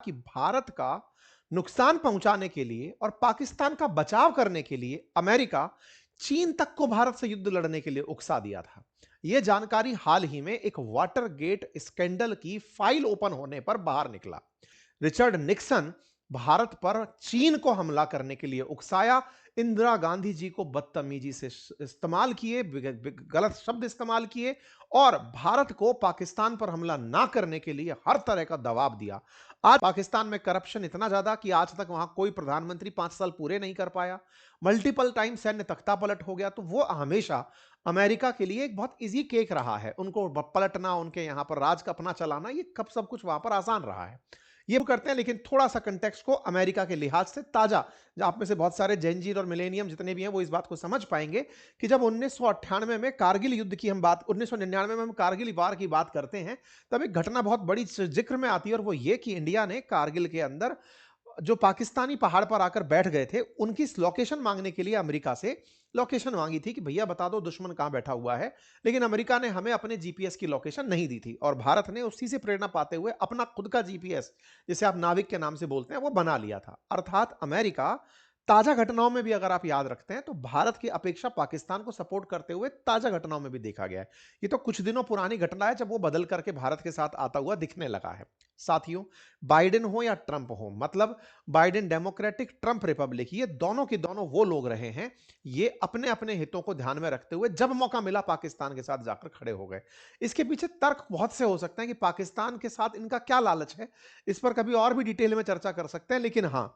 कि भारत का नुकसान पहुंचाने के लिए और पाकिस्तान का बचाव करने के लिए अमेरिका चीन तक को भारत से युद्ध लड़ने के लिए उकसा दिया था। यह जानकारी हाल ही में एक वाटर गेट स्कैंडल की फाइल ओपन होने पर बाहर निकला। रिचर्ड निक्सन भारत पर चीन को हमला करने के लिए उकसाया, इंदिरा गांधी जी को बदतमीजी से इस्तेमाल किए, गलत शब्द इस्तेमाल किए और भारत को पाकिस्तान पर हमला ना करने के लिए हर तरह का दबाव दिया। आज पाकिस्तान में करप्शन इतना ज्यादा कि आज तक वहां कोई प्रधानमंत्री 5 साल पूरे नहीं कर पाया। मल्टीपल टाइम सैन्य तख्ता पलट हो गया। तो वो हमेशा अमेरिका के लिए एक बहुत इजी केक रहा है। उनको पलटना, उनके यहां पर राज का अपना चलाना, ये कब सब कुछ वहां पर आसान रहा है। ये करते हैं, लेकिन थोड़ा सा कंटेक्स्ट को अमेरिका के लिहाज से ताजा, जो आप में से बहुत सारे जेनजी और मिलेनियम जितने भी हैं वो इस बात को समझ पाएंगे कि जब 1998 में कारगिल युद्ध की हम बात, 1999 में हम कारगिल वार की बात करते हैं, तब एक घटना बहुत बड़ी जिक्र में आती है और वो ये कि इंडिया ने कारगिल के अंदर जो पाकिस्तानी पहाड़ पर आकर बैठ गए थे उनकी लोकेशन मांगने के लिए अमेरिका से लोकेशन मांगी थी कि भैया बता दो दुश्मन कहां बैठा हुआ है। लेकिन अमेरिका ने हमें अपने जीपीएस की लोकेशन नहीं दी थी और भारत ने उसी से प्रेरणा पाते हुए अपना खुद का जीपीएस, जिसे आप नाविक के नाम से बोलते हैं, वो बना लिया था। अर्थात अमेरिका ताजा घटनाओं में भी अगर आप याद रखते हैं तो भारत की अपेक्षा पाकिस्तान को सपोर्ट करते हुए ताजा घटनाओं में भी देखा गया है। ये तो कुछ दिनों पुरानी घटना है जब वो बदल करके भारत के साथ आता हुआ दिखने लगा है। साथियों, बाइडेन हो या ट्रंप हो, मतलब बाइडेन डेमोक्रेटिक, ट्रंप रिपब्लिक, ये दोनों के दोनों वो लोग रहे हैं, ये अपने अपने हितों को ध्यान में रखते हुए जब मौका मिला पाकिस्तान के साथ जाकर खड़े हो गए। इसके पीछे तर्क बहुत से हो सकते हैं कि पाकिस्तान के साथ इनका क्या लालच है। इस पर कभी और भी डिटेल में चर्चा कर सकते हैं, लेकिन हां,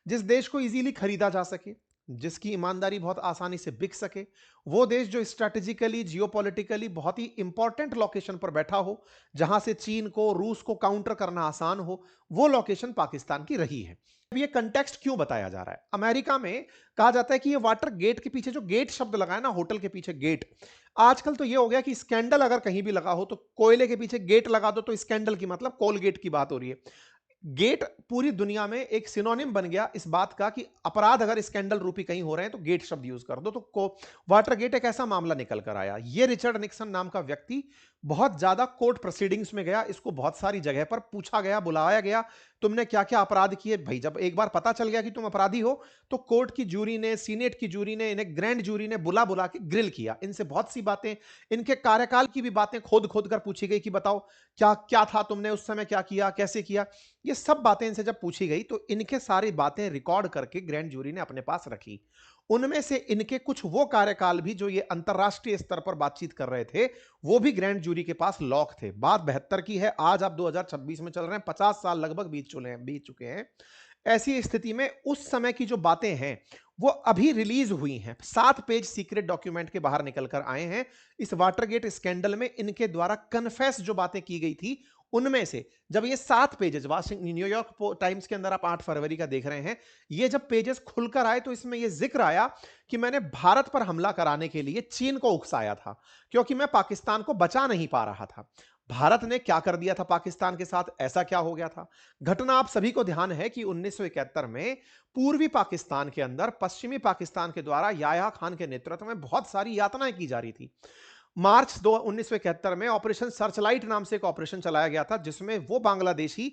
जिस देश को इजीली खरीदा जा सके, जिसकी ईमानदारी बहुत आसानी से बिक सके, वो देश जो स्ट्रैटेजिकली, जियोपॉलिटिकली बहुत ही इंपॉर्टेंट लोकेशन पर बैठा हो, जहां से चीन को, रूस को काउंटर करना आसान हो, वो लोकेशन पाकिस्तान की रही है। अब ये कंटेक्स्ट क्यों बताया जा रहा है? अमेरिका में कहा जाता है कि ये वाटर गेट के पीछे जो गेट शब्द लगा है ना, होटल के पीछे गेट, आजकल तो ये हो गया कि स्कैंडल अगर कहीं भी लगा हो तो कोयले के पीछे गेट लगा दो तो स्कैंडल की मतलब कोलगेट की बात हो रही है। गेट पूरी दुनिया में एक सिनोनिम बन गया इस बात का कि अपराध अगर स्कैंडल रूपी कहीं हो रहे हैं तो गेट शब्द यूज कर दो। तो वाटर गेट एक ऐसा मामला निकल कर आया। ये रिचर्ड निक्सन नाम का व्यक्ति बहुत ज्यादा कोर्ट प्रोसीडिंग्स में गया, इसको बहुत सारी जगह पर पूछा गया, बुलाया गया, तुमने क्या क्या अपराध किए। भाई जब एक बार पता चल गया कि तुम अपराधी हो तो कोर्ट की जूरी ने, सीनेट की जूरी ने, इन्हें ग्रैंड जूरी ने बुला बुला के ग्रिल किया। इनसे बहुत सी बातें, इनके कार्यकाल की भी बातें खोद खोद कर पूछी गई कि बताओ क्या क्या था, तुमने उस समय क्या किया, कैसे किया। ये सब बातें इनसे जब पूछी गई तो इनके सारी बातें रिकॉर्ड करके ग्रैंड जूरी ने अपने पास रखी। उनमें से इनके कुछ वो कार्यकाल भी जो ये अंतरराष्ट्रीय स्तर पर बातचीत कर रहे थे, वो भी ग्रैंड जूरी के पास लॉक थे। बात 72 की है, आज आप 2026 में चल रहे हैं, 50 साल लगभग बीत चुके हैं। ऐसी स्थिति में उस समय की जो बातें हैं वो अभी रिलीज हुई हैं। 7 पेज सीक्रेट डॉक्यूमेंट के बाहर निकल कर आए हैं। इस वाटरगेट स्कैंडल में इनके द्वारा कन्फेस जो बातें की गई थी, उनमें से जब ये 7 पेजेस वाशिंगटन न्यूयॉर्क टाइम्स के अंदर आप 8 फरवरी का देख रहे हैं, ये जब पेजेस खुलकर आए तो इसमें यह जिक्र आया कि मैंने भारत पर हमला कराने के लिए चीन को उकसाया था क्योंकि मैं पाकिस्तान को बचा नहीं पा रहा था। भारत ने क्या कर दिया था पाकिस्तान के साथ, ऐसा क्या हो गया था? घटना आप सभी को ध्यान है कि 1971 में पूर्वी पाकिस्तान के अंदर पश्चिमी पाकिस्तान के द्वारा याह्या खान के नेतृत्व में बहुत सारी यातनाएं की जा रही थी। मार्च 1971 में ऑपरेशन सर्चलाइट नाम से एक ऑपरेशन चलाया गया था जिसमें वो बांग्लादेशी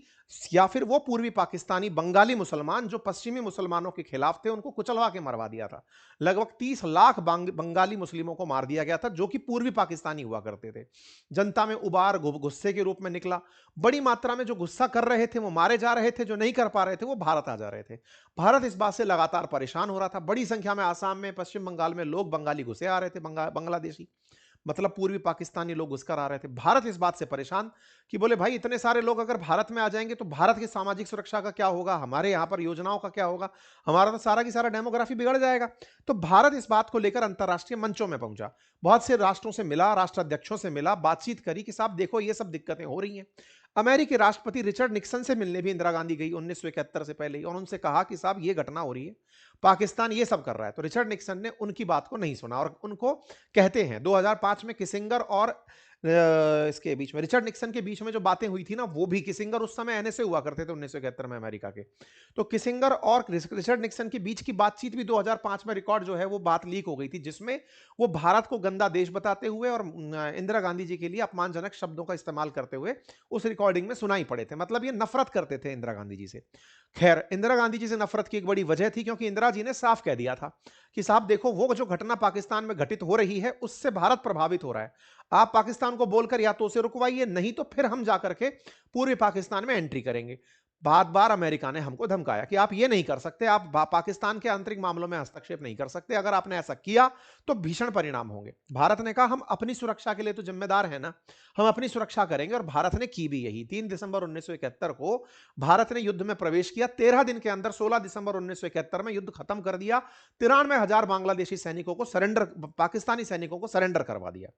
या फिर वो पूर्वी पाकिस्तानी बंगाली मुसलमान जो पश्चिमी मुसलमानों के खिलाफ थे उनको कुचलवा के मरवा दिया था। लगभग 30 लाख बंगाली मुस्लिमों को मार दिया गया था जो कि पूर्वी पाकिस्तानी हुआ करते थे। जनता में उबार गुस्से के रूप में निकला। बड़ी मात्रा में जो गुस्सा कर रहे थे वो मारे जा रहे थे, जो नहीं कर पा रहे थे वो भारत आ जा रहे थे। भारत इस बात से लगातार परेशान हो रहा था। बड़ी संख्या में आसाम में, पश्चिम बंगाल में लोग बंगाली घुसे आ रहे थे, बांग्लादेशी, मतलब पूर्वी पाकिस्तानी लोग घुसकर आ रहे थे। भारत इस बात से परेशान कि बोले भाई इतने सारे लोग अगर भारत में आ जाएंगे तो भारत की सामाजिक सुरक्षा का क्या होगा, हमारे यहां पर योजनाओं का क्या होगा, हमारा तो सारा की सारा डेमोग्राफी बिगड़ जाएगा। तो भारत इस बात को लेकर अंतरराष्ट्रीय मंचों में पहुंचा, बहुत से राष्ट्रों से मिला, राष्ट्राध्यक्षों से मिला, बातचीत करी कि साहब देखो ये सब दिक्कतें हो रही हैं। अमेरिकी राष्ट्रपति रिचर्ड निक्सन से मिलने भी इंदिरा गांधी गई 1971 से पहले ही और उनसे कहा कि साहब ये घटना हो रही है, पाकिस्तान ये सब कर रहा है। तो रिचर्ड निक्सन ने उनकी बात को नहीं सुना और उनको कहते हैं 2005 में किसिंगर और इसके बीच में रिचर्ड निक्सन के बीच में जो बातें हुई थी ना, वो भी किसिंगर उस समय एनएसए हुआ करते थे 1971 में अमेरिका के। तो किसिंगर और रिचर्ड निक्सन के बीच की बातचीत भी 2005 में रिकॉर्ड जो है वो बात लीक हो गई थी, जिसमें वो भारत को गंदा देश बताते हुए और इंदिरा गांधी जी के लिए अपमानजनक शब्दों का इस्तेमाल करते हुए उस रिकॉर्डिंग में सुनाई पड़े थे। मतलब ये नफरत करते थे इंदिरा गांधी जी से। खैर, इंदिरा गांधी जी से नफरत की एक बड़ी वजह थी, क्योंकि इंदिरा जी ने साफ कह दिया था कि साहब देखो, वो जो घटना पाकिस्तान में घटित हो रही है उससे भारत प्रभावित हो रहा है। आप पाकिस्तान को बोलकर या तो उसे रुकवाइए, नहीं तो फिर हम जाकर के पूरे पाकिस्तान में एंट्री करेंगे। बार बार अमेरिका ने हमको धमकाया कि आप ये नहीं कर सकते, आप पाकिस्तान के आंतरिक मामलों में हस्तक्षेप नहीं कर सकते, अगर आपने ऐसा किया तो भीषण परिणाम होंगे। भारत ने कहा हम अपनी सुरक्षा के लिए तो जिम्मेदार है ना, हम अपनी सुरक्षा करेंगे, और भारत ने की भी यही। 3 दिसंबर 1971 को भारत ने युद्ध में प्रवेश किया। 13 दिन के अंदर 16 दिसंबर 1971 में युद्ध खत्म कर दिया। 93,000 बांग्लादेशी सैनिकों को सरेंडर, पाकिस्तानी सैनिकों को सरेंडर करवा दिया।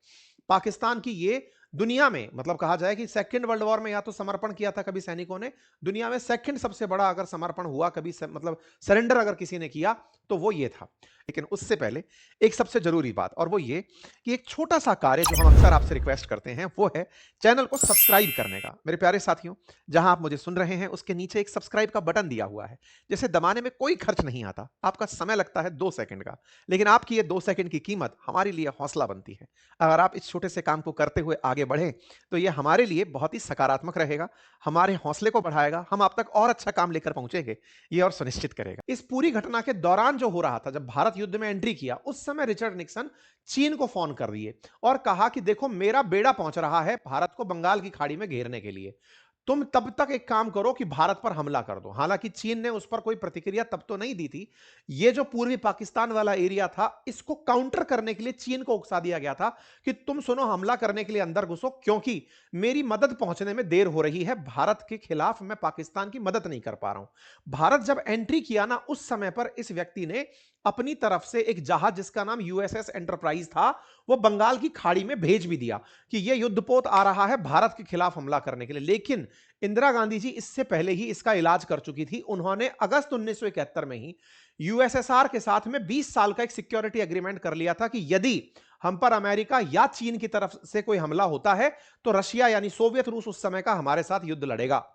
पाकिस्तान की ये दुनिया में, मतलब कहा जाए कि सेकंड वर्ल्ड वॉर में या तो समर्पण किया था कभी सैनिकों ने, दुनिया में सेकंड सबसे बड़ा अगर समर्पण हुआ कभी मतलब सरेंडर अगर किसी ने किया तो वो ये था। लेकिन उससे पहले एक सबसे जरूरी बात, और वो ये कि एक छोटा सा कार्य जो हम अक्सर आपसे रिक्वेस्ट करते हैं, वो है चैनल को सब्सक्राइब करने का। मेरे प्यारे साथियों, जहां आप मुझे सुन रहे हैं उसके नीचे एक सब्सक्राइब का बटन दिया हुआ है, जिसे दबाने में कोई खर्च नहीं आता, आपका समय लगता है 2 सेकंड का, लेकिन आपकी ये 2 सेकंड की कीमत हमारे लिए हौसला बनती है। अगर आप इस छोटे से काम को करते हुए आगे बढ़े तो ये हमारे लिए बहुत ही सकारात्मक रहेगा, हमारे हौसले को बढ़ाएगा, हम आप तक और अच्छा काम लेकर पहुंचेंगे, ये और सुनिश्चित करेगा। इस पूरी घटना के दौरान जो हो रहा था, जब भारत युद्ध में एंट्री किया, उस समय रिचर्ड निक्सन चीन को फोन कर दिए और कहा कि देखो, मेरा बेड़ा पहुंच रहा है भारत को बंगाल की खाड़ी में घेरने के लिए, तुम तब तक एक काम करो कि भारत पर हमला कर दो। हालांकि चीन ने उस पर कोई प्रतिक्रिया तब तो नहीं दी थी। ये जो पूर्वी पाकिस्तान वाला एरिया था, इसको काउंटर करने के लिए चीन को उकसा दिया गया था कि तुम सुनो, हमला करने के लिए अंदर घुसो, क्योंकि मेरी मदद पहुंचने में देर हो रही है, भारत के खिलाफ मैं पाकिस्तान की मदद नहीं कर पा रहा हूं। भारत जब एंट्री किया ना, उस समय पर इस व्यक्ति ने अपनी तरफ से एक जहाज जिसका नाम यूएसएस एंटरप्राइज था, वो बंगाल की खाड़ी में भेज भी दिया कि ये युद्धपोत आ रहा है भारत के खिलाफ हमला करने के लिए। लेकिन इंदिरा गांधी जी इससे पहले ही इसका इलाज कर चुकी थी। उन्होंने अगस्त 1971 में ही यूएसएसआर के साथ में 20 साल का एक सिक्योरिटी एग्रीमेंट कर लिया था कि यदि हम पर अमेरिका या चीन की तरफ से कोई हमला होता है तो रशिया यानी सोवियत रूस उस समय का हमारे साथ युद्ध लड़ेगा।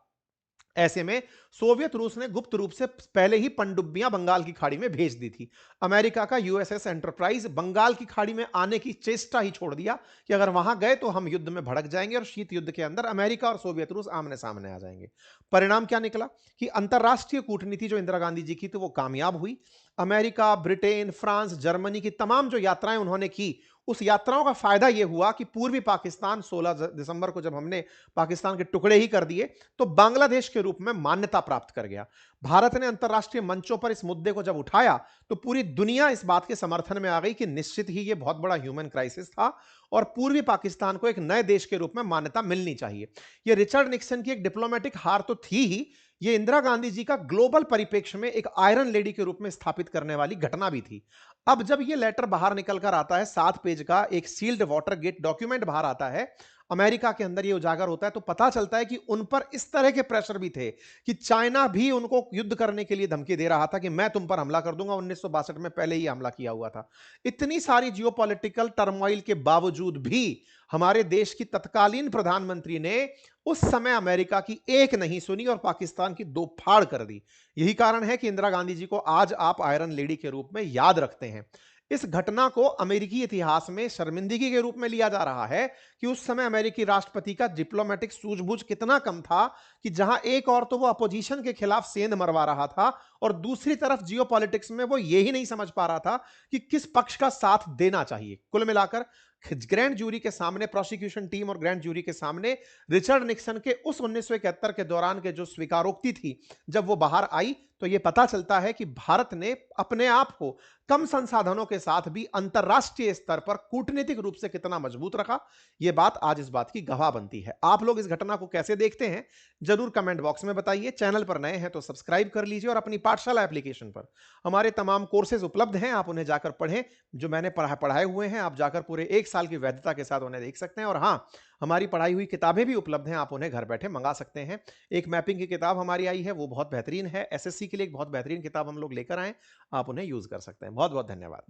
ऐसे में सोवियत रूस ने गुप्त रूप से पहले ही पनडुब्बियां बंगाल की खाड़ी में भेज दी थी। अमेरिका का यूएसएस एंटरप्राइज बंगाल की खाड़ी में आने की चेष्टा ही छोड़ दिया कि अगर वहां गए तो हम युद्ध में भड़क जाएंगे और शीत युद्ध के अंदर अमेरिका और सोवियत रूस आमने सामने आ जाएंगे। परिणाम क्या निकला कि अंतरराष्ट्रीय कूटनीति जो इंदिरा गांधी जी की थी वो कामयाब हुई। अमेरिका, ब्रिटेन, फ्रांस, जर्मनी की तमाम जो यात्राएं उन्होंने की, उस यात्राओं का फायदा यह हुआ कि पूर्वी पाकिस्तान 16 दिसंबर को जब हमने पाकिस्तान के टुकड़े ही कर दिए तो बांग्लादेश के रूप में मान्यता प्राप्त कर गया। भारत ने अंतरराष्ट्रीय मंचों पर इस मुद्दे को जब उठाया तो पूरी दुनिया इस बात के समर्थन में आ गई कि निश्चित ही यह बहुत बड़ा ह्यूमन क्राइसिस था और पूर्वी पाकिस्तान को एक नए देश के रूप में मान्यता मिलनी चाहिए। यह रिचर्ड निक्सन की एक डिप्लोमेटिक हार तो थी ही, ये इंदिरा गांधी जी का ग्लोबल परिप्रेक्ष्य में एक आयरन लेडी के रूप में स्थापित करने वाली घटना भी थी। अब जब ये लेटर बाहर निकल कर आता है, 7 पेज का एक सील्ड वाटर गेट डॉक्यूमेंट बाहर आता है, अमेरिका के अंदर ये उजागर होता है, तो पता चलता है कि उन पर इस तरह के प्रेशर भी थे कि चाइना भी उनको युद्ध करने के लिए धमकी दे रहा था कि मैं तुम पर हमला कर दूंगा। 1962 में पहले ही हमला किया हुआ था। इतनी सारी जियोपॉलिटिकल टर्मोइल के बावजूद भी हमारे देश की तत्कालीन प्रधानमंत्री ने उस समय अमेरिका की एक नहीं सुनी और पाकिस्तान की 2 फाड़ कर दी। यही कारण है कि इंदिरा गांधी जी को आज आप आयरन लेडी के रूप में याद रखते हैं। इस घटना को अमेरिकी इतिहास में शर्मिंदगी के रूप में लिया जा रहा है कि उस समय अमेरिकी राष्ट्रपति का डिप्लोमेटिक सूझबूझ कितना कम था कि जहां एक और तो वो अपोजिशन के खिलाफ सेंध मरवा रहा था और दूसरी तरफ जियोपॉलिटिक्स में वो यही नहीं समझ पा रहा था कि किस पक्ष का साथ देना चाहिए। कुल मिलाकर ग्रैंड जूरी के सामने, प्रोसिक्यूशन टीम और ग्रैंड जूरी के सामने रिचर्ड निक्सन के उस 1971 के दौरान के जो स्वीकारोक्ति थी, जब वो बाहर आई तो ये पता चलता है कि भारत ने अपने आप को कम संसाधनों के साथ भी अंतरराष्ट्रीय स्तर पर कूटनीतिक रूप से कितना मजबूत रखा। यह बात आज इस बात की गवाह बनती है। आप लोग इस घटना को कैसे देखते हैं जरूर कमेंट बॉक्स में बताइए। चैनल पर नए हैं तो सब्सक्राइब कर लीजिए और अपनी पाठशाला एप्लीकेशन पर हमारे तमाम कोर्सेज उपलब्ध हैं, आप उन्हें जाकर पढ़ें। जो मैंने पढ़ाए हुए हैं आप जाकर पूरे 1 साल की वैधता के साथ उन्हें देख सकते हैं। और हाँ, हमारी पढ़ाई हुई किताबें भी उपलब्ध हैं, आप उन्हें घर बैठे मंगा सकते हैं। एक मैपिंग की किताब हमारी आई है, वो बहुत बेहतरीन है। एसएससी के लिए एक बहुत बेहतरीन किताब हम लोग लेकर आए, आप उन्हें यूज कर सकते हैं। बहुत बहुत धन्यवाद।